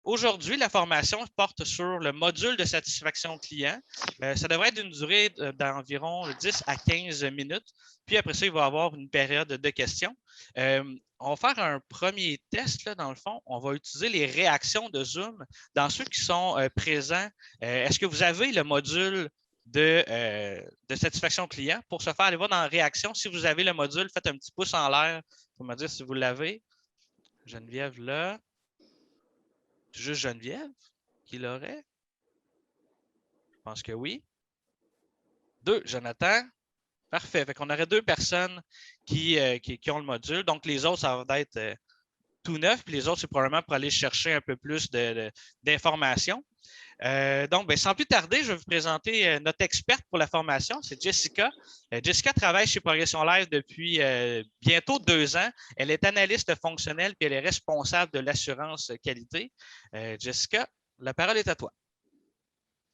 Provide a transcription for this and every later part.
Aujourd'hui, la formation porte sur le module de satisfaction client. Ça devrait être d'une durée d'environ 10 à 15 minutes. Puis après ça, il va y avoir une période de questions. On va faire un premier test, là, dans le fond. On va utiliser les réactions de Zoom dans ceux qui sont présents. Est-ce que vous avez le module de satisfaction client? Pour ce faire, allez voir dans réaction. Si vous avez le module, faites un petit pouce en l'air pour me dire si vous l'avez. Geneviève, là. Juste Geneviève qui l'aurait? Je pense que oui. 2, Jonathan. Parfait. Fait qu'on aurait 2 personnes qui ont le module. Donc, les autres, ça va être tout neuf. Puis les autres, c'est probablement pour aller chercher un peu plus d'informations. Donc, sans plus tarder, je vais vous présenter notre experte pour la formation, c'est Jessica. Jessica travaille chez Progression Live depuis bientôt 2 ans. Elle est analyste fonctionnelle puis elle est responsable de l'assurance qualité. Jessica, la parole est à toi.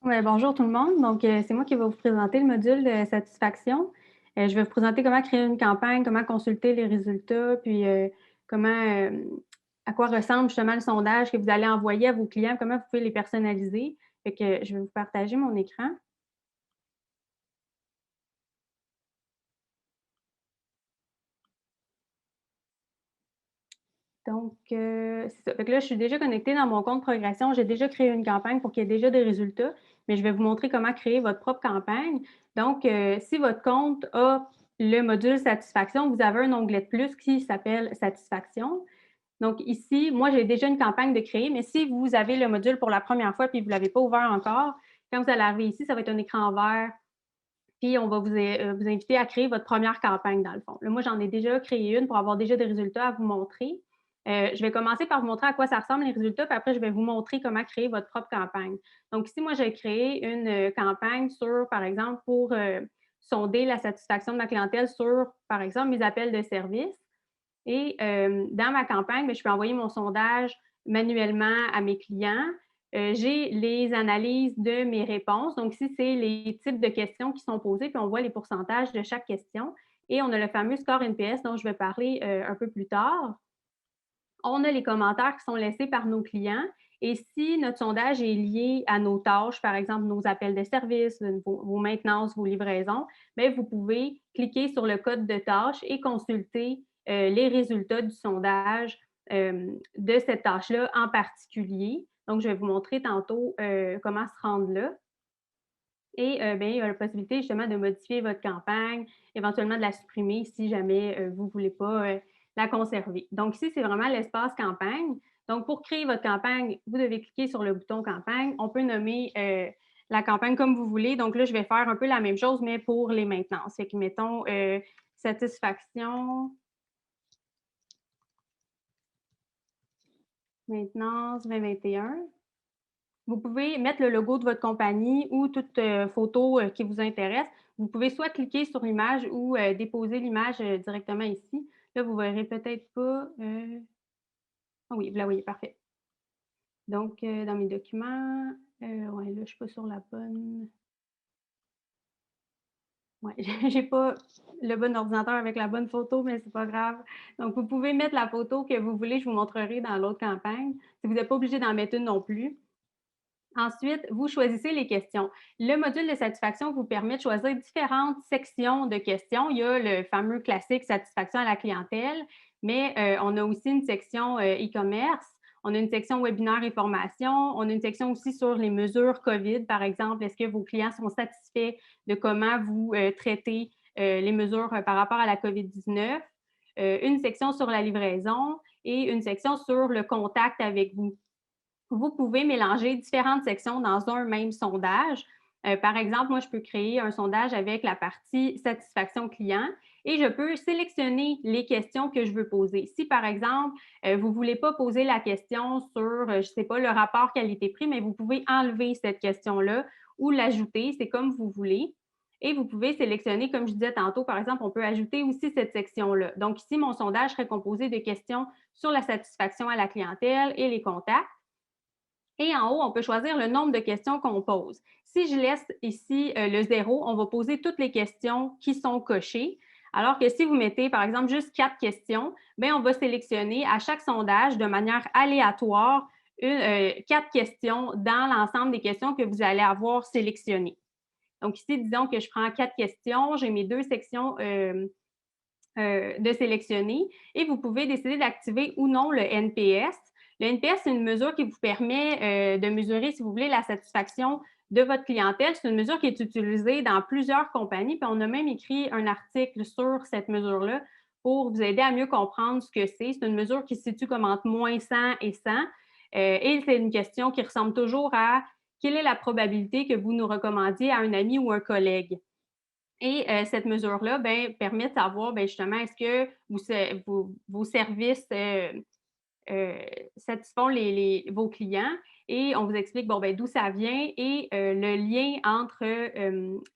Ouais, bonjour tout le monde. Donc, c'est moi qui vais vous présenter le module de satisfaction. Je vais vous présenter comment créer une campagne, comment consulter les résultats, puis à quoi ressemble justement le sondage que vous allez envoyer à vos clients, comment vous pouvez les personnaliser. Fait que je vais vous partager mon écran. Donc, c'est ça. Fait que là, je suis déjà connectée dans mon compte Progression. J'ai déjà créé une campagne pour qu'il y ait déjà des résultats, mais je vais vous montrer comment créer votre propre campagne. Donc, si votre compte a le module satisfaction, vous avez un onglet de plus qui s'appelle satisfaction. Donc, ici, moi, j'ai déjà une campagne de créer, mais si vous avez le module pour la première fois et que vous ne l'avez pas ouvert encore, quand vous allez arriver ici, ça va être un écran vert. Puis, on va vous inviter à créer votre première campagne, dans le fond. Là, moi, j'en ai déjà créé une pour avoir déjà des résultats à vous montrer. Je vais commencer par vous montrer à quoi ça ressemble les résultats, puis après, je vais vous montrer comment créer votre propre campagne. Donc, ici, moi, j'ai créé une campagne sur, par exemple, pour sonder la satisfaction de ma clientèle sur, par exemple, mes appels de service. Et dans ma campagne, bien, je peux envoyer mon sondage manuellement à mes clients. J'ai les analyses de mes réponses. Donc, ici, c'est les types de questions qui sont posées, puis on voit les pourcentages de chaque question. Et on a le fameux score NPS dont je vais parler un peu plus tard. On a les commentaires qui sont laissés par nos clients. Et si notre sondage est lié à nos tâches, par exemple nos appels de service, vos maintenances, vos livraisons, bien, vous pouvez cliquer sur le code de tâche et consulter les résultats du sondage de cette tâche-là en particulier. Donc, je vais vous montrer tantôt comment se rendre là. Et bien, il y a la possibilité justement de modifier votre campagne, éventuellement de la supprimer si jamais vous ne voulez pas la conserver. Donc, ici, c'est vraiment l'espace campagne. Donc, pour créer votre campagne, vous devez cliquer sur le bouton campagne. On peut nommer la campagne comme vous voulez. Donc, là, je vais faire un peu la même chose, mais pour les maintenances. Fait que, mettons, satisfaction, maintenance 2021. Vous pouvez mettre le logo de votre compagnie ou toute photo qui vous intéresse. Vous pouvez soit cliquer sur l'image ou déposer l'image directement ici. Là, vous ne verrez peut-être pas. Ah oui, vous la voyez, parfait. Donc, dans mes documents, ouais, là, je ne suis pas sur la bonne. Ouais, je n'ai pas le bon ordinateur avec la bonne photo, mais ce n'est pas grave. Donc, vous pouvez mettre la photo que vous voulez, je vous montrerai dans l'autre campagne. Si vous n'êtes pas obligé d'en mettre une non plus. Ensuite, vous choisissez les questions. Le module de satisfaction vous permet de choisir différentes sections de questions. Il y a le fameux classique satisfaction à la clientèle, mais on a aussi une section e-commerce, on a une section webinaire et formation, on a une section aussi sur les mesures COVID, par exemple. Est-ce que vos clients sont satisfaits de comment vous traitez les mesures par rapport à la COVID-19? Une section sur la livraison et une section sur le contact avec vous. Vous pouvez mélanger différentes sections dans un même sondage. Par exemple, moi, je peux créer un sondage avec la partie satisfaction client et je peux sélectionner les questions que je veux poser. Si, par exemple, vous ne voulez pas poser la question sur, je ne sais pas, le rapport qualité-prix, mais vous pouvez enlever cette question-là ou l'ajouter, c'est comme vous voulez. Et vous pouvez sélectionner, comme je disais tantôt, par exemple, on peut ajouter aussi cette section-là. Donc, ici, mon sondage serait composé de questions sur la satisfaction à la clientèle et les contacts. Et en haut, on peut choisir le nombre de questions qu'on pose. Si je laisse ici le 0, on va poser toutes les questions qui sont cochées. Alors que si vous mettez, par exemple, juste 4 questions, bien, on va sélectionner à chaque sondage de manière aléatoire 4 questions dans l'ensemble des questions que vous allez avoir sélectionnées. Donc ici, disons que je prends 4 questions, j'ai mes 2 sections de sélectionner et vous pouvez décider d'activer ou non le NPS. Le NPS, c'est une mesure qui vous permet de mesurer, si vous voulez, la satisfaction de votre clientèle. C'est une mesure qui est utilisée dans plusieurs compagnies, puis on a même écrit un article sur cette mesure-là pour vous aider à mieux comprendre ce que c'est. C'est une mesure qui se situe comme entre moins 100 et 100. Et c'est une question qui ressemble toujours à quelle est la probabilité que vous nous recommandiez à un ami ou un collègue. Et cette mesure-là permet de savoir justement est-ce que vos services satisfont vos clients et on vous explique d'où ça vient et le lien entre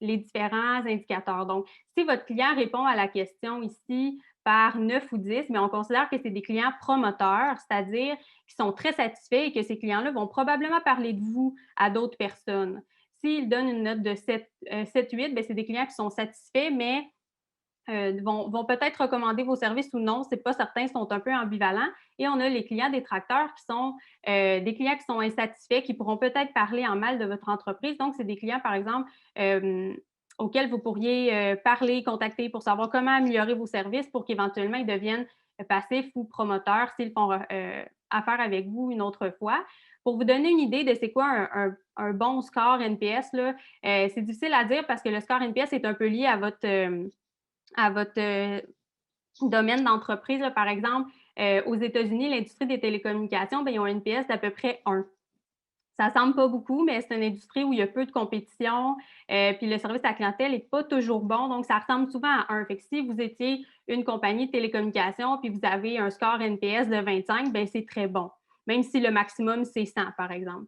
les différents indicateurs. Donc, si votre client répond à la question ici par 9 ou 10, mais on considère que c'est des clients promoteurs, c'est-à-dire qui sont très satisfaits et que ces clients-là vont probablement parler de vous à d'autres personnes. S'ils donnent une note de 7-8, c'est des clients qui sont satisfaits, mais vont peut-être recommander vos services ou non, c'est pas certain, sont un peu ambivalents. Et on a les clients détracteurs qui sont des clients qui sont insatisfaits, qui pourront peut-être parler en mal de votre entreprise. Donc, c'est des clients, par exemple, auxquels vous pourriez parler, contacter pour savoir comment améliorer vos services pour qu'éventuellement ils deviennent passifs ou promoteurs s'ils font affaire avec vous une autre fois. Pour vous donner une idée de c'est quoi un bon score NPS, c'est difficile à dire parce que le score NPS est un peu lié à votre domaine d'entreprise. Par exemple, aux États-Unis, l'industrie des télécommunications, ils ont un NPS d'à peu près 1. Ça ne semble pas beaucoup, mais c'est une industrie où il y a peu de compétition, puis le service à la clientèle n'est pas toujours bon, donc ça ressemble souvent à 1. Fait que si vous étiez une compagnie de télécommunications puis vous avez un score NPS de 25, c'est très bon, même si le maximum, c'est 100, par exemple.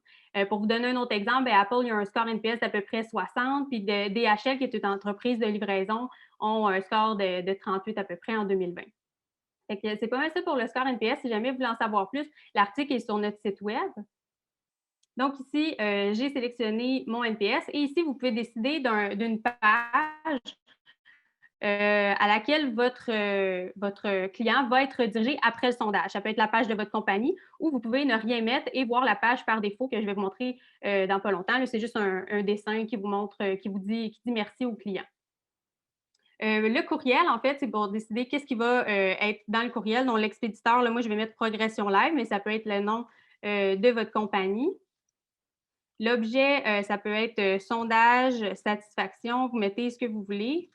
Pour vous donner un autre exemple, Apple, il y a un score NPS d'à peu près 60, puis DHL, qui est une entreprise de livraison, ont un score de 38 à peu près en 2020. Fait que c'est pas mal ça pour le score NPS. Si jamais vous voulez en savoir plus, l'article est sur notre site web. Donc ici, j'ai sélectionné mon NPS et ici, vous pouvez décider d'une page à laquelle votre client va être dirigé après le sondage. Ça peut être la page de votre compagnie ou vous pouvez ne rien mettre et voir la page par défaut que je vais vous montrer dans pas longtemps. C'est juste un dessin qui vous montre, qui dit merci au client. Le courriel, en fait, c'est pour décider qu'est-ce qui va être dans le courriel. Donc, l'expéditeur, là, moi, je vais mettre Progression Live, mais ça peut être le nom de votre compagnie. L'objet, ça peut être sondage, satisfaction, vous mettez ce que vous voulez.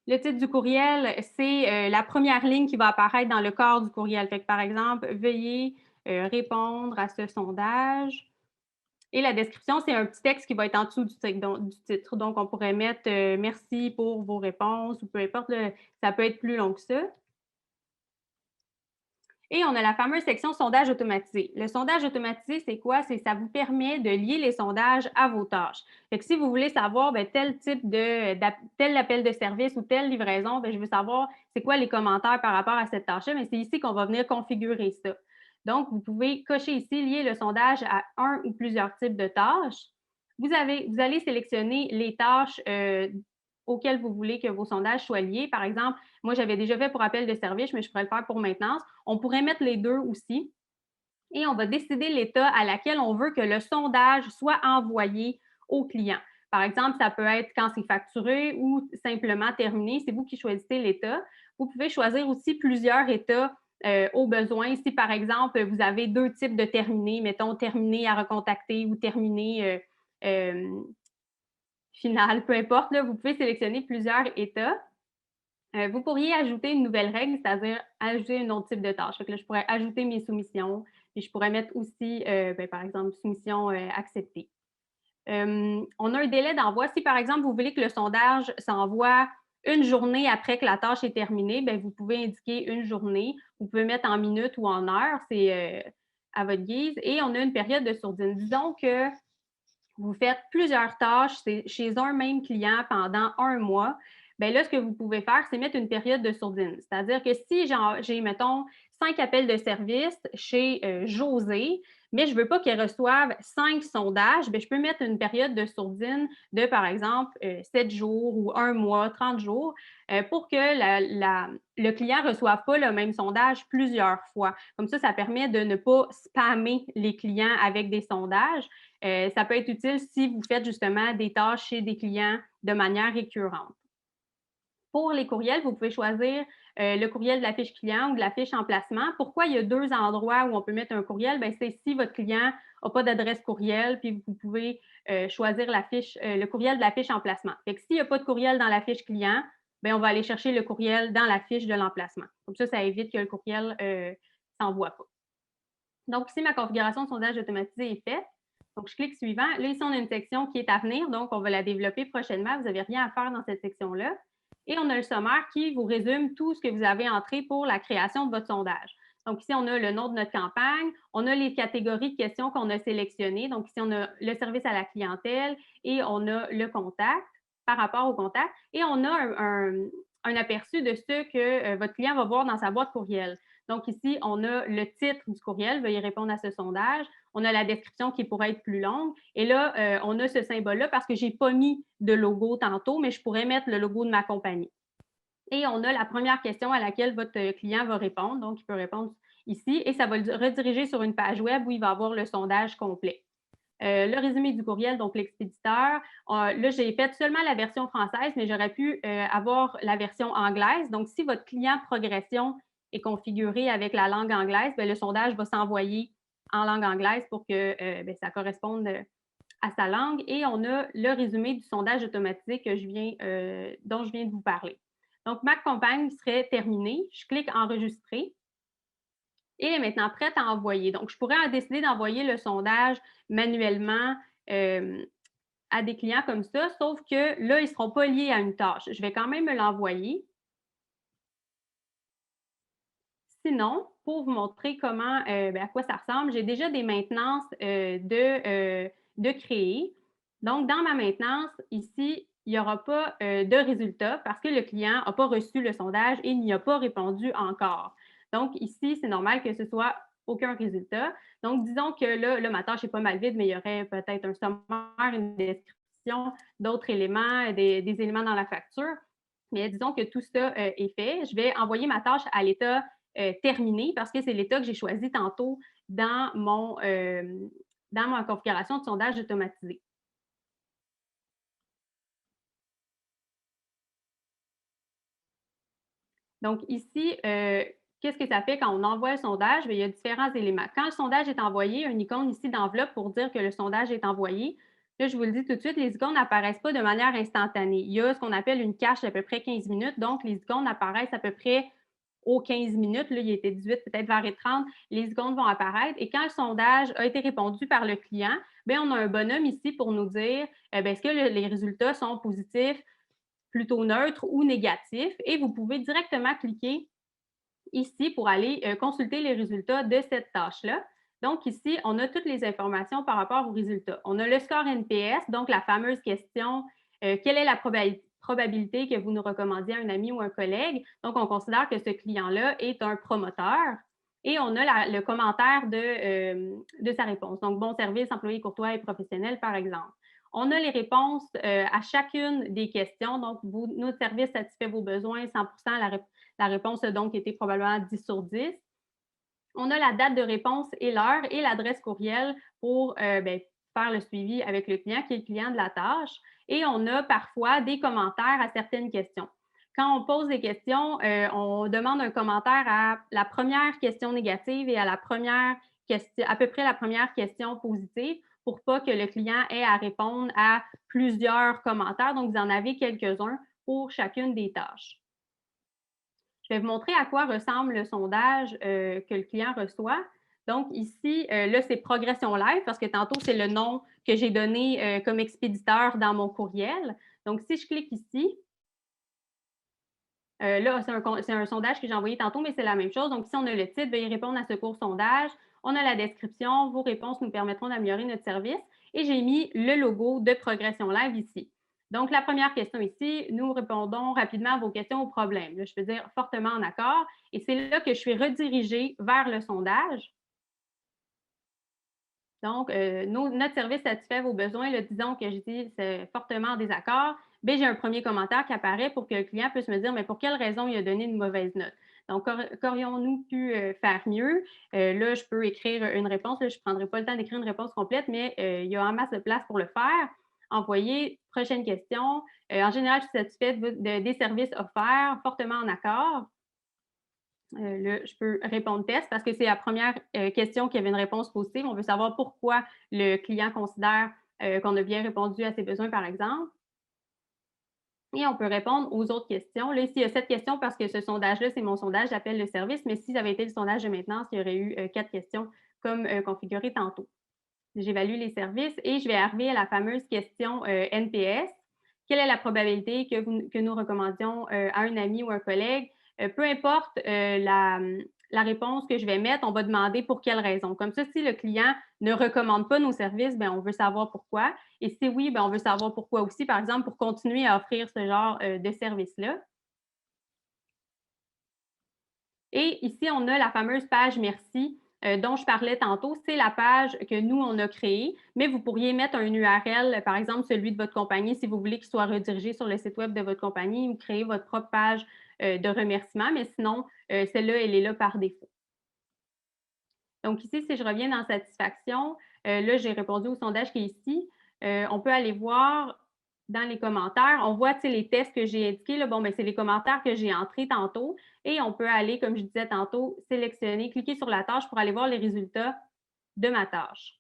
Le titre du courriel, c'est la première ligne qui va apparaître dans le corps du courriel. Fait que, par exemple, veuillez répondre à ce sondage. Et la description, c'est un petit texte qui va être en dessous du titre. Donc, on pourrait mettre merci pour vos réponses ou peu importe, ça peut être plus long que ça. Et on a la fameuse section sondage automatisé. Le sondage automatisé, c'est quoi? Ça vous permet de lier les sondages à vos tâches. Fait que si vous voulez savoir tel type tel appel de service ou telle livraison, je veux savoir c'est quoi les commentaires par rapport à cette tâche-là, mais c'est ici qu'on va venir configurer ça. Donc, vous pouvez cocher ici, lier le sondage à un ou plusieurs types de tâches. Vous allez sélectionner les tâches auxquelles vous voulez que vos sondages soient liés. Par exemple, moi, j'avais déjà fait pour appel de service, mais je pourrais le faire pour maintenance. On pourrait mettre les deux aussi. Et on va décider l'état à laquelle on veut que le sondage soit envoyé au client. Par exemple, ça peut être quand c'est facturé ou simplement terminé. C'est vous qui choisissez l'état. Vous pouvez choisir aussi plusieurs états au besoin. Si, par exemple, vous avez 2 types de terminés, mettons terminé à recontacter ou terminé final, peu importe, là, vous pouvez sélectionner plusieurs états. Vous pourriez ajouter une nouvelle règle, c'est-à-dire ajouter un autre type de tâche. Là, je pourrais ajouter mes soumissions et je pourrais mettre aussi, par exemple, soumission acceptée. On a un délai d'envoi. Si, par exemple, vous voulez que le sondage s'envoie une journée après que la tâche est terminée, vous pouvez indiquer une journée. Vous pouvez mettre en minutes ou en heures, c'est à votre guise. Et on a une période de sourdine. Disons que vous faites plusieurs tâches chez un même client pendant 1 mois. Là, ce que vous pouvez faire, c'est mettre une période de sourdine. C'est-à-dire que si j'ai, mettons, 5 appels de service chez José, mais je ne veux pas qu'elle reçoive 5 sondages, bien, je peux mettre une période de sourdine de, par exemple, 7 jours ou 1 mois, 30 jours, pour que le client ne reçoive pas le même sondage plusieurs fois. Comme ça permet de ne pas spammer les clients avec des sondages. Ça peut être utile si vous faites justement des tâches chez des clients de manière récurrente. Pour les courriels, vous pouvez choisir le courriel de la fiche client ou de la fiche emplacement. Pourquoi il y a 2 endroits où on peut mettre un courriel? Bien, c'est si votre client n'a pas d'adresse courriel, puis vous pouvez choisir le courriel de la fiche emplacement. Fait que s'il n'y a pas de courriel dans la fiche client, bien, on va aller chercher le courriel dans la fiche de l'emplacement. Comme ça évite que le courriel ne s'envoie pas. Donc, ici, ma configuration de sondage automatisé est faite. Donc, je clique suivant. Là, ici, on a une section qui est à venir, donc on va la développer prochainement. Vous n'avez rien à faire dans cette section-là. Et on a le sommaire qui vous résume tout ce que vous avez entré pour la création de votre sondage. Donc, ici, on a le nom de notre campagne, on a les catégories de questions qu'on a sélectionnées. Donc, ici, on a le service à la clientèle et on a le contact par rapport au contact. Et on a un aperçu de ce que votre client va voir dans sa boîte courriel. Donc, ici, on a le titre du courriel, veuillez répondre à ce sondage. On a la description qui pourrait être plus longue. Et là, on a ce symbole-là parce que je n'ai pas mis de logo tantôt, mais je pourrais mettre le logo de ma compagnie. Et on a la première question à laquelle votre client va répondre. Donc, il peut répondre ici et ça va le rediriger sur une page web où il va avoir le sondage complet. Le résumé du courriel, donc l'expéditeur. Là, j'ai fait seulement la version française, mais j'aurais pu avoir la version anglaise. Donc, si votre client progression est configuré avec la langue anglaise, bien, le sondage va s'envoyer en langue anglaise pour que bien, ça corresponde à sa langue. Et on a le résumé du sondage automatisé dont je viens de vous parler. Donc, ma campagne serait terminée. Je clique Enregistrer. Et elle est maintenant prête à envoyer. Donc, je pourrais décider d'envoyer le sondage manuellement à des clients comme ça, sauf que là, ils ne seront pas liés à une tâche. Je vais quand même me l'envoyer. Sinon, pour vous montrer comment, à quoi ça ressemble, j'ai déjà des maintenances de créer. Donc, dans ma maintenance, ici, il n'y aura pas de résultat parce que le client n'a pas reçu le sondage et n'y a pas répondu encore. Donc, ici, c'est normal que ce soit aucun résultat. Donc, disons que là ma tâche est pas mal vide, mais il y aurait peut-être un sommaire, une description, d'autres éléments, des éléments dans la facture. Mais disons que tout ça est fait. Je vais envoyer ma tâche à l'état terminé parce que c'est l'état que j'ai choisi tantôt dans ma configuration de sondage automatisé. Donc ici, qu'est-ce que ça fait quand on envoie le sondage? Bien, il y a différents éléments. Quand le sondage est envoyé, il y a une icône ici d'enveloppe pour dire que le sondage est envoyé. Là, je vous le dis tout de suite, les icônes n'apparaissent pas de manière instantanée. Il y a ce qu'on appelle une cache d'à peu près 15 minutes. Donc, les icônes apparaissent à peu près aux 15 minutes. Là, il était 18, peut-être vers les 30. Les icônes vont apparaître. Et quand le sondage a été répondu par le client, bien, on a un bonhomme ici pour nous dire est-ce que les résultats sont positifs, plutôt neutre ou négatif. Et vous pouvez directement cliquer ici pour aller consulter les résultats de cette tâche-là. Donc, ici, on a toutes les informations par rapport aux résultats. On a le score NPS, donc la fameuse question quelle est la probabilité que vous nous recommandiez à un ami ou un collègue? Donc, on considère que ce client-là est un promoteur. Et on a le commentaire de sa réponse. Donc, bon service, employé courtois et professionnel, par exemple. On a les réponses à chacune des questions. Donc, notre service satisfait vos besoins 100 la réponse a donc été probablement 10 sur 10. On a la date de réponse et l'heure et l'adresse courriel pour faire le suivi avec le client qui est le client de la tâche. Et on a parfois des commentaires à certaines questions. Quand on pose des questions, on demande un commentaire à la première question négative et à peu près la première question positive pour pas que le client ait à répondre à plusieurs commentaires. Donc, vous en avez quelques-uns pour chacune des tâches. Je vais vous montrer à quoi ressemble le sondage que le client reçoit. Donc, ici, là, c'est Progression Live parce que tantôt, c'est le nom que j'ai donné comme expéditeur dans mon courriel. Donc, si je clique ici, là, c'est un sondage que j'ai envoyé tantôt, mais c'est la même chose. Donc, ici, on a le titre, veuillez répondre à ce court sondage. On a la description, vos réponses nous permettront d'améliorer notre service. Et j'ai mis le logo de Progression Live ici. Donc, la première question ici, nous répondons rapidement à vos questions ou problèmes. Là, je peux dire fortement en accord. Et c'est là que je suis redirigée vers le sondage. Donc, notre service satisfait vos besoins. Là, disons que je dis c'est fortement en désaccord. Bien, j'ai un premier commentaire qui apparaît pour que le client puisse me dire mais pour quelle raison il a donné une mauvaise note. Donc, qu'aurions-nous pu faire mieux? Là, je peux écrire une réponse. Là, je ne prendrai pas le temps d'écrire une réponse complète, mais il y a en masse de place pour le faire. Envoyer, prochaine question. En général, je suis satisfaite des services offerts, fortement en accord. Là, je peux répondre test parce que c'est la première question qui avait une réponse positive. On veut savoir pourquoi le client considère qu'on a bien répondu à ses besoins, par exemple. Et on peut répondre aux autres questions. Là, ici, il y a 7 questions parce que ce sondage-là, c'est mon sondage, j'appelle le service. Mais si ça avait été le sondage de maintenance, il y aurait eu 4 questions comme configuré tantôt. J'évalue les services et je vais arriver à la fameuse question NPS. Quelle est la probabilité que nous recommandions à un ami ou un collègue? Peu importe la réponse que je vais mettre, on va demander pour quelle raison. Comme ça, si le client ne recommande pas nos services, bien, on veut savoir pourquoi. Et si oui, bien, on veut savoir pourquoi aussi, par exemple, pour continuer à offrir ce genre de service-là. Et ici, on a la fameuse page merci dont je parlais tantôt. C'est la page que nous, on a créée, mais vous pourriez mettre un URL, par exemple, celui de votre compagnie, si vous voulez qu'il soit redirigé sur le site web de votre compagnie ou créer votre propre page de remerciement, mais sinon, celle-là, elle est là par défaut. Donc ici, si je reviens dans satisfaction, là, j'ai répondu au sondage qui est ici. On peut aller voir dans les commentaires, on voit les tests que j'ai indiqués. Là, bon, ben, c'est les commentaires que j'ai entrés tantôt. Et on peut aller, comme je disais tantôt, sélectionner, cliquer sur la tâche pour aller voir les résultats de ma tâche.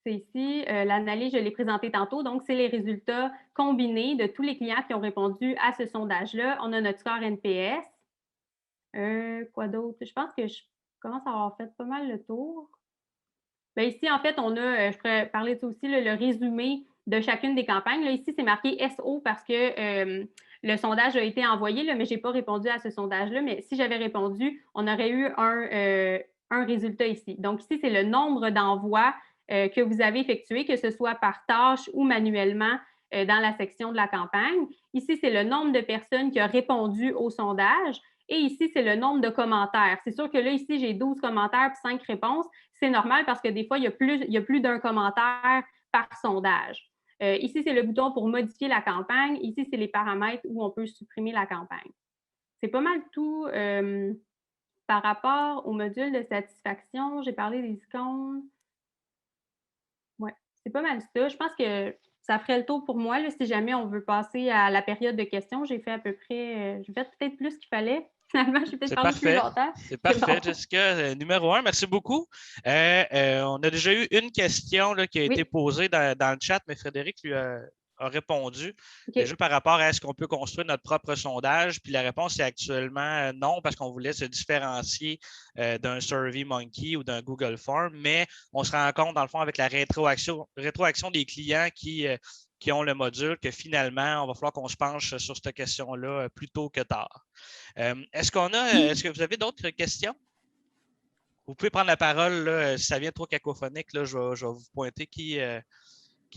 C'est ici, l'analyse, je l'ai présentée tantôt. Donc, c'est les résultats combinés de tous les clients qui ont répondu à ce sondage-là. On a notre score NPS. Quoi d'autre? Je pense que je commence à avoir fait pas mal le tour. Bien, ici, en fait, on a, je pourrais parler de ça aussi, là, le résumé de chacune des campagnes. Là, ici, c'est marqué SO parce que le sondage a été envoyé, là, mais je n'ai pas répondu à ce sondage-là. Mais si j'avais répondu, on aurait eu un résultat ici. Donc, ici, c'est le nombre d'envois que vous avez effectués, que ce soit par tâche ou manuellement dans la section de la campagne. Ici, c'est le nombre de personnes qui ont répondu au sondage. Et ici, c'est le nombre de commentaires. C'est sûr que là, ici, j'ai 12 commentaires et 5 réponses. C'est normal parce que des fois, il y a plus d'un commentaire par sondage. Ici, c'est le bouton pour modifier la campagne. Ici, c'est les paramètres où on peut supprimer la campagne. C'est pas mal tout par rapport au module de satisfaction. J'ai parlé des icônes. Oui, c'est pas mal ça. Je pense que ça ferait le tour pour moi. Là, si jamais on veut passer à la période de questions, j'ai fait à peu près, j'ai fait peut-être plus qu'il fallait. Finalement, j'ai peut-être parlé plus longtemps. C'est parfait, bon. Jessica. Numéro 1, merci beaucoup. On a déjà eu une question là, qui a été posée dans le chat, mais Frédéric lui a répondu. Déjà par rapport à est-ce qu'on peut construire notre propre sondage, puis la réponse est actuellement non, parce qu'on voulait se différencier d'un SurveyMonkey ou d'un Google Form, mais on se rend compte, dans le fond, avec la rétroaction des clients qui ont le module, que finalement, on va falloir qu'on se penche sur cette question-là plus tôt que tard. Est-ce que vous avez d'autres questions? Vous pouvez prendre la parole, là, si ça vient trop cacophonique, là, je vais vous pointer qui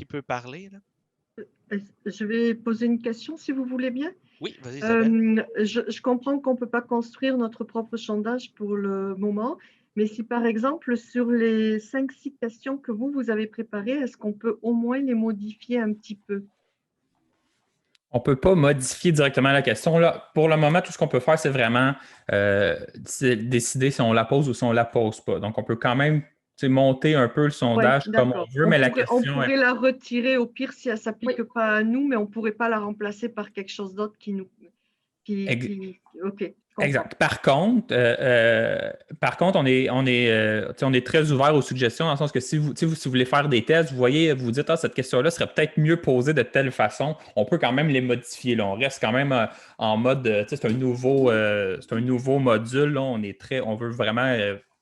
peut parler. Là. Je vais poser une question, si vous voulez bien. Oui, vas-y, Isabelle. Je comprends qu'on ne peut pas construire notre propre sondage pour le moment, mais si par exemple, sur les 5-6 questions que vous avez préparées, est-ce qu'on peut au moins les modifier un petit peu? On ne peut pas modifier directement la question. Là, pour le moment, tout ce qu'on peut faire, c'est vraiment décider si on la pose ou si on ne la pose pas. Donc, on peut quand même monter un peu le sondage comme on veut, mais la question... On pourrait la retirer au pire si elle ne s'applique pas à nous, mais on ne pourrait pas la remplacer par quelque chose d'autre qui nous... OK. Exact. Par contre, on est très ouvert aux suggestions dans le sens que si vous voulez faire des tests, vous voyez, vous dites cette question-là serait peut-être mieux posée de telle façon, on peut quand même les modifier. Là. On reste quand même en mode, c'est un nouveau module. Là. On veut vraiment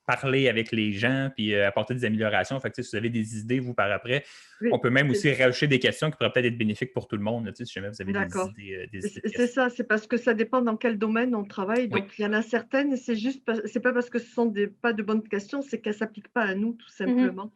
parler avec les gens puis apporter des améliorations. Fait que, si vous avez des idées, vous, par après, on peut même aussi rajouter des questions qui pourraient peut-être être bénéfiques pour tout le monde, si jamais vous avez des idées. C'est ça, c'est parce que ça dépend dans quel domaine on travaille. Donc, il y en a certaines, c'est pas parce que ce sont pas de bonnes questions, c'est qu'elles ne s'appliquent pas à nous, tout simplement.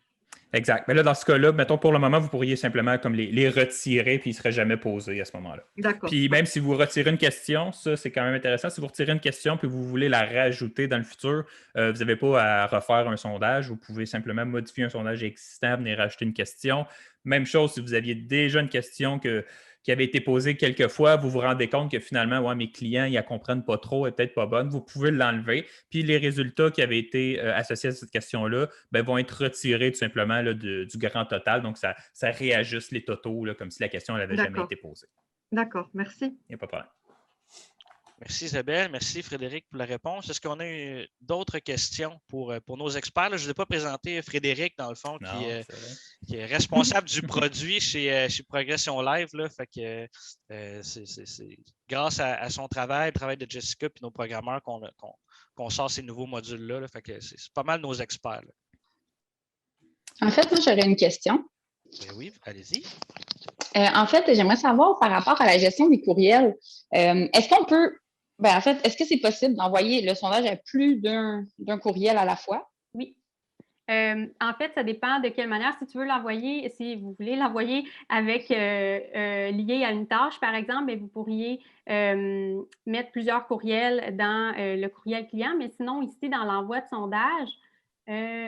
Exact. Mais là, dans ce cas-là, mettons, pour le moment, vous pourriez simplement comme les retirer, puis ils ne seraient jamais posés à ce moment-là. D'accord. Puis même si vous retirez une question, ça, c'est quand même intéressant. Si vous retirez une question, puis vous voulez la rajouter dans le futur, vous n'avez pas à refaire un sondage. Vous pouvez simplement modifier un sondage existant, venir rajouter une question. Même chose si vous aviez déjà une question qui avait été posée quelques fois, vous vous rendez compte que finalement, ouais, mes clients, ils ne la comprennent pas trop, elle n'est peut-être pas bonne. Vous pouvez l'enlever. Puis les résultats qui avaient été associés à cette question-là vont être retirés tout simplement là, du grand total. Donc, ça réajuste les totaux là, comme si la question n'avait jamais été posée. D'accord, merci. Il n'y a pas de problème. Merci Isabelle, merci Frédéric pour la réponse. Est-ce qu'on a eu d'autres questions pour nos experts? Là, je ne vous ai pas présenté Frédéric, dans le fond, qui est responsable du produit chez Progression Live. Là, fait que c'est grâce à son travail, le travail de Jessica et nos programmeurs qu'on sort ces nouveaux modules-là. Là, fait que c'est pas mal nos experts. Là. En fait, moi, j'aurais une question. Oui, allez-y. En fait, j'aimerais savoir par rapport à la gestion des courriels, est-ce qu'on peut, est-ce que c'est possible d'envoyer le sondage à plus d'un courriel à la fois? Oui. En fait, ça dépend de quelle manière. Si tu veux l'envoyer, si vous voulez l'envoyer avec lié à une tâche, par exemple, bien, vous pourriez mettre plusieurs courriels dans le courriel client, mais sinon, ici, dans l'envoi de sondage,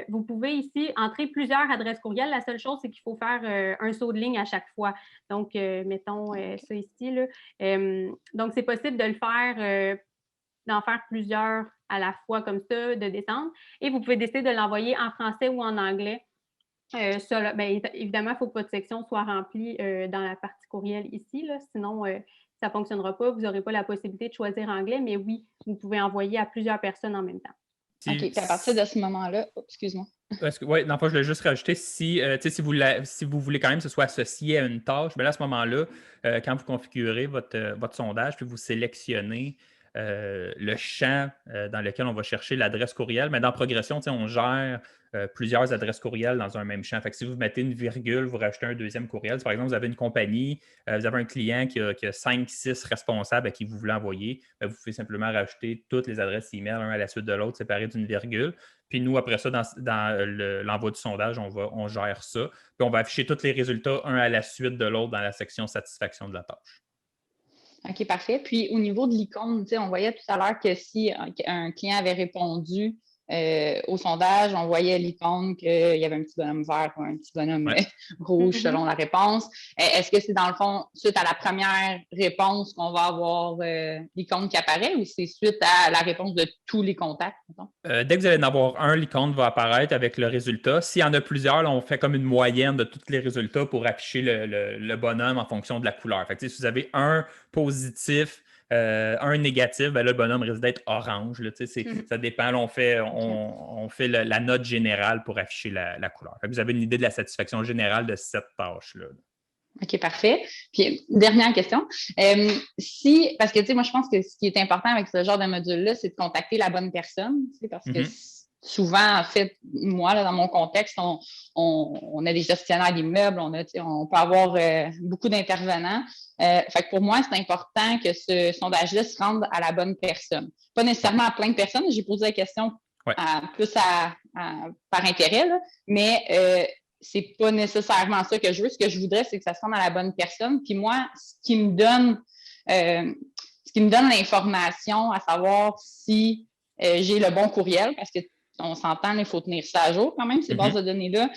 vous pouvez ici entrer plusieurs adresses courriel. La seule chose, c'est qu'il faut faire un saut de ligne à chaque fois. Donc, mettons ça ici. Là. Donc, c'est possible de le faire, d'en faire plusieurs à la fois comme ça, de descendre. Et vous pouvez décider de l'envoyer en français ou en anglais. Ça, bien, évidemment, il faut que votre section soit remplie dans la partie courriel ici. Là, sinon, ça ne fonctionnera pas. Vous n'aurez pas la possibilité de choisir anglais, mais oui, vous pouvez envoyer à plusieurs personnes en même temps. OK, puis à partir de ce moment-là, excuse-moi. Oui, dans le fond, je voulais juste rajouter, si vous voulez quand même que ce soit associé à une tâche, bien là, à ce moment-là, quand vous configurez votre sondage, puis vous sélectionnez le champ dans lequel on va chercher l'adresse courriel, mais dans Progression, on gère plusieurs adresses courriel dans un même champ. Fait que si vous mettez une virgule, vous rajoutez un deuxième courriel. Si par exemple, vous avez une compagnie, vous avez un client qui a 5-6 responsables à qui vous voulez envoyer, bien, vous pouvez simplement rajouter toutes les adresses email, un à la suite de l'autre, séparées d'une virgule. Puis nous, après ça, dans l'envoi du sondage, on gère ça. Puis on va afficher tous les résultats, un à la suite de l'autre, dans la section satisfaction de la tâche. OK, parfait. Puis au niveau de l'icône, on voyait tout à l'heure que si un client avait répondu au sondage, on voyait l'icône qu'il y avait un petit bonhomme vert ou un petit bonhomme rouge selon la réponse. Est-ce que c'est dans le fond, suite à la première réponse qu'on va avoir l'icône qui apparaît ou c'est suite à la réponse de tous les contacts? Dès que vous allez en avoir un, l'icône va apparaître avec le résultat. S'il y en a plusieurs, là, on fait comme une moyenne de tous les résultats pour afficher le bonhomme en fonction de la couleur. Fait que, si vous avez un positif, un négatif, ben là, le bonhomme risque d'être orange. Là, ça dépend. Là, on fait la note générale pour afficher la couleur. Fait que vous avez une idée de la satisfaction générale de cette tâche-là. OK, parfait. Puis, dernière question. Parce que, moi, je pense que ce qui est important avec ce genre de module-là, c'est de contacter la bonne personne. Parce que souvent, en fait, moi, là, dans mon contexte, on a des gestionnaires d'immeubles, on peut avoir beaucoup d'intervenants. Fait que pour moi, c'est important que ce sondage-là se rende à la bonne personne. Pas nécessairement à plein de personnes. J'ai posé la question plus par intérêt, là, mais c'est pas nécessairement ça que je veux. Ce que je voudrais, c'est que ça se rende à la bonne personne. Puis moi, ce qui me donne l'information à savoir si j'ai le bon courriel, parce qu'on s'entend, il faut tenir ça à jour quand même, ces bases de données-là.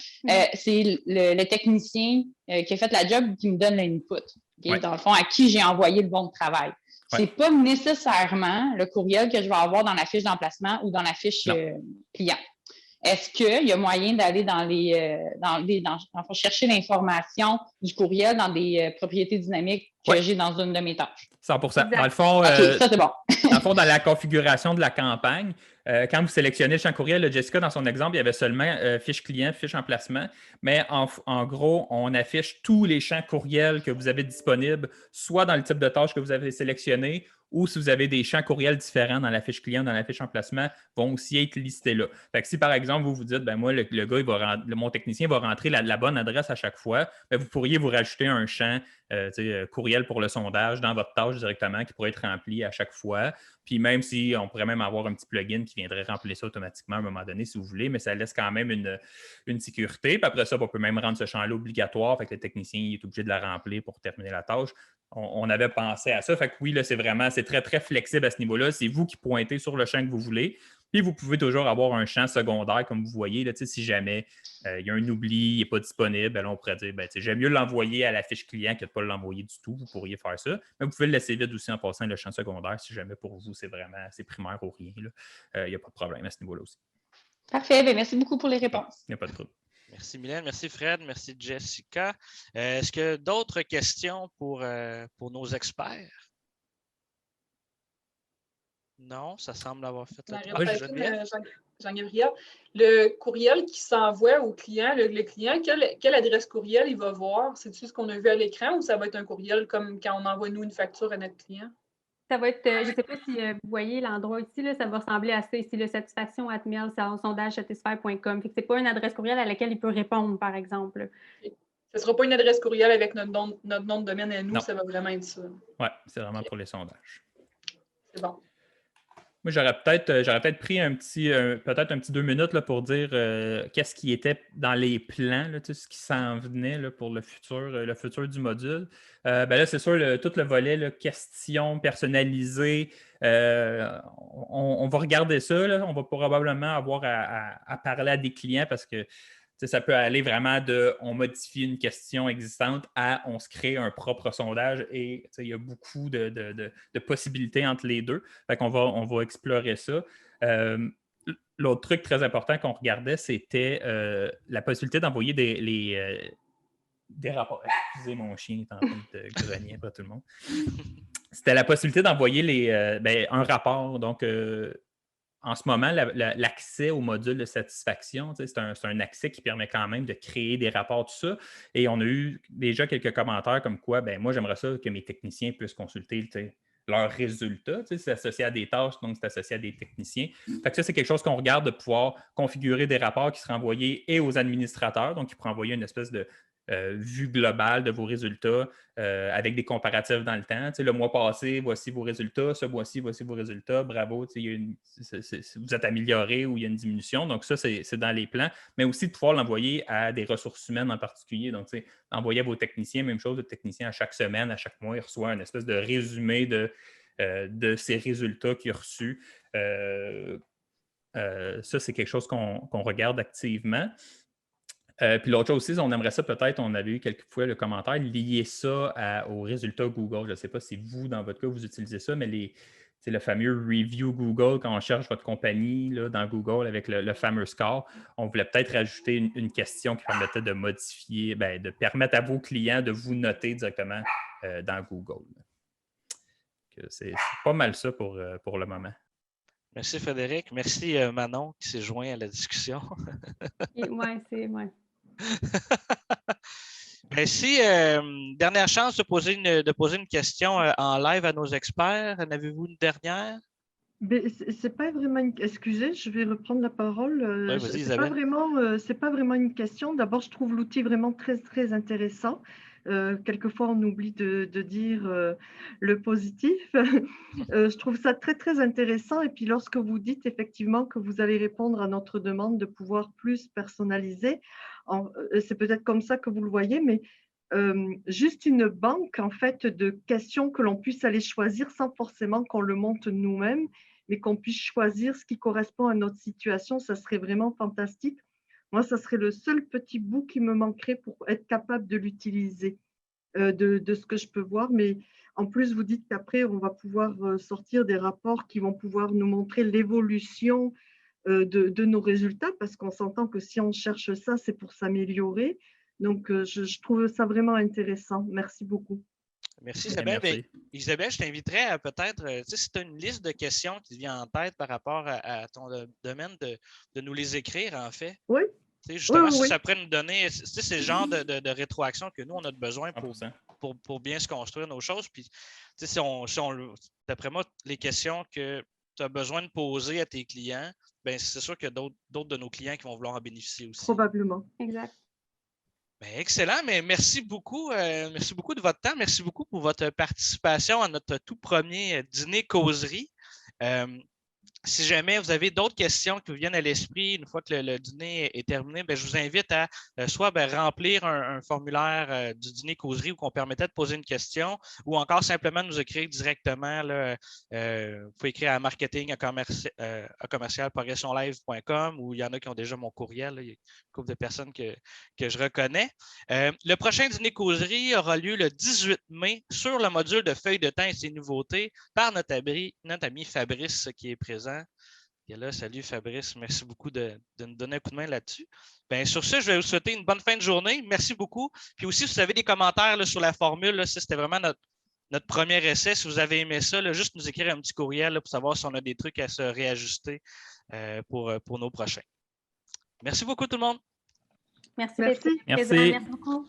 C'est le technicien qui a fait la job qui me donne l'input. Okay? Dans le fond, à qui j'ai envoyé le bon travail. C'est pas nécessairement le courriel que je vais avoir dans la fiche d'emplacement ou dans la fiche client. Est-ce qu'il y a moyen d'aller chercher l'information du courriel dans des propriétés dynamiques que j'ai dans une de mes tâches? 100%. Dans le fond, ça, c'est bon. dans le fond, dans la configuration de la campagne, quand vous sélectionnez le champ courriel, Jessica, dans son exemple, il y avait seulement fiche client, fiche emplacement, mais en gros, on affiche tous les champs courriels que vous avez disponibles, soit dans le type de tâche que vous avez sélectionné, ou si vous avez des champs courriels différents dans la fiche client, dans la fiche emplacement, vont aussi être listés là. Fait que si par exemple, vous vous dites, ben moi, le gars, mon technicien va rentrer la bonne adresse à chaque fois, ben vous pourriez vous rajouter un champ courriel pour le sondage dans votre tâche tâche directement qui pourrait être remplie à chaque fois. Puis même si on pourrait même avoir un petit plugin qui viendrait remplir ça automatiquement à un moment donné, si vous voulez, mais ça laisse quand même une sécurité. Puis après ça, on peut même rendre ce champ-là obligatoire. Fait que le technicien est obligé de la remplir pour terminer la tâche. On avait pensé à ça. Fait que oui, là, c'est très, très flexible à ce niveau-là. C'est vous qui pointez sur le champ que vous voulez. Puis vous pouvez toujours avoir un champ secondaire, comme vous voyez. Là, si jamais il y a un oubli, il n'est pas disponible, là, on pourrait dire j'aime mieux l'envoyer à la fiche client que de ne pas l'envoyer du tout. Vous pourriez faire ça. Mais vous pouvez le laisser vide aussi en passant le champ secondaire si jamais pour vous, c'est primaire ou rien. Il n'y a pas de problème à ce niveau-là aussi. Parfait. Bien, merci beaucoup pour les réponses. Il n'y a pas de trouble. Merci Mylène, merci Fred, merci Jessica. Est-ce qu'il y a d'autres questions pour nos experts? Non, ça semble avoir fait le tour. Jean-Gabriel, le courriel qui s'envoie au client, le client, quelle adresse courriel il va voir? C'est-tu ce qu'on a vu à l'écran ou ça va être un courriel comme quand on envoie nous une facture à notre client? Ça va être, je ne sais pas si vous voyez l'endroit ici, là, ça va ressembler à ça ici, le satisfaction@mail, sondage-satisfy.com. Ce n'est pas une adresse courriel à laquelle il peut répondre, par exemple. Ce ne sera pas une adresse courriel avec notre nom de domaine à nous, ça va vraiment être ça. Oui, c'est vraiment pour les sondages. C'est bon. Moi, j'aurais peut-être pris peut-être un petit 2 minutes là, pour dire qu'est-ce qui était dans les plans, là, ce qui s'en venait là, pour le futur du module. Là, c'est sûr, tout le volet là, questions personnalisées, on va regarder ça. Là, on va probablement avoir à parler à des clients parce que ça peut aller vraiment de on modifie une question existante à on se crée un propre sondage et il y a beaucoup de possibilités entre les deux. Fait qu'on on va explorer ça. L'autre truc très important qu'on regardait, c'était la possibilité d'envoyer des rapports. Excusez, mon chien est en train de grogner après tout le monde. C'était la possibilité d'envoyer un rapport. Donc, en ce moment, l'accès au module de satisfaction, c'est un accès qui permet quand même de créer des rapports, tout ça. Et on a eu déjà quelques commentaires comme quoi, moi, j'aimerais ça que mes techniciens puissent consulter leurs résultats. C'est associé à des tâches, donc c'est associé à des techniciens. Fait que ça, c'est quelque chose qu'on regarde de pouvoir configurer des rapports qui seraient envoyés et aux administrateurs, donc ils pourraient envoyer une espèce de vue globale de vos résultats avec des comparatifs dans le temps. Le mois passé, voici vos résultats. Ce mois-ci, voici vos résultats. Bravo, vous êtes amélioré ou il y a une diminution. Donc, ça, c'est dans les plans. Mais aussi de pouvoir l'envoyer à des ressources humaines en particulier. Donc, envoyer à vos techniciens, même chose, le technicien à chaque semaine, à chaque mois, il reçoit une espèce de résumé de ces résultats qu'il a reçus. Ça, c'est quelque chose qu'on regarde activement. Puis l'autre chose aussi, on aimerait ça peut-être, on avait eu quelquefois le commentaire, lier ça aux résultats Google. Je ne sais pas si vous, dans votre cas, vous utilisez ça, mais c'est le fameux review Google, quand on cherche votre compagnie là, dans Google avec le fameux score, on voulait peut-être rajouter une question qui permettait de modifier, de permettre à vos clients de vous noter directement dans Google. C'est pas mal ça pour le moment. Merci Frédéric. Merci Manon qui s'est joint à la discussion. Oui. Dernière chance de poser une question en live à nos experts. En avez-vous une dernière? C'est pas vraiment excusez, je vais reprendre la parole. Oui, vas-y, Isabelle. C'est pas vraiment une question. D'abord, je trouve l'outil vraiment très, très intéressant. Quelquefois, on oublie de dire le positif. Je trouve ça très, très intéressant. Et puis, lorsque vous dites effectivement que vous allez répondre à notre demande de pouvoir plus personnaliser, c'est peut-être comme ça que vous le voyez, mais juste une banque en fait de questions que l'on puisse aller choisir sans forcément qu'on le monte nous-mêmes, mais qu'on puisse choisir ce qui correspond à notre situation, ça serait vraiment fantastique. Moi, ça serait le seul petit bout qui me manquerait pour être capable de l'utiliser, de ce que je peux voir. Mais en plus, vous dites qu'après, on va pouvoir sortir des rapports qui vont pouvoir nous montrer l'évolution de nos résultats, parce qu'on s'entend que si on cherche ça, c'est pour s'améliorer. Donc, je trouve ça vraiment intéressant. Merci beaucoup. Merci Isabelle. Merci. Isabelle, je t'inviterais à peut-être, si tu as une liste de questions qui te vient en tête par rapport à ton domaine, de nous les écrire, en fait. Oui. Justement, oui. ça pourrait nous donner, c'est le genre de rétroaction que nous, on a besoin pour bien se construire nos choses. Puis, d'après moi, les questions que tu as besoin de poser à tes clients, c'est sûr qu'il y a d'autres de nos clients qui vont vouloir en bénéficier aussi. Probablement. Exact. Excellent, mais merci beaucoup de votre temps. Merci beaucoup pour votre participation à notre tout premier dîner causerie. Si jamais vous avez d'autres questions qui vous viennent à l'esprit une fois que le dîner est terminé, je vous invite à soit remplir un formulaire du dîner causerie où on permettait de poser une question ou encore simplement nous écrire directement. Là, vous pouvez écrire à marketing@commercial-progressionlive.com ou il y en a qui ont déjà mon courriel. Là, il y a une couple de personnes que je reconnais. Le prochain dîner causerie aura lieu le 18 mai sur le module de feuilles de temps et ses nouveautés par notre ami Fabrice qui est présent. Et là, salut Fabrice, merci beaucoup de nous donner un coup de main là-dessus. Sur ce, je vais vous souhaiter une bonne fin de journée. Merci beaucoup. Puis aussi, si vous avez des commentaires là, sur la formule, là, ça, c'était vraiment notre premier essai. Si vous avez aimé ça, là, juste nous écrire un petit courriel là, pour savoir si on a des trucs à se réajuster pour nos prochains. Merci beaucoup tout le monde. Merci. Merci. Merci beaucoup.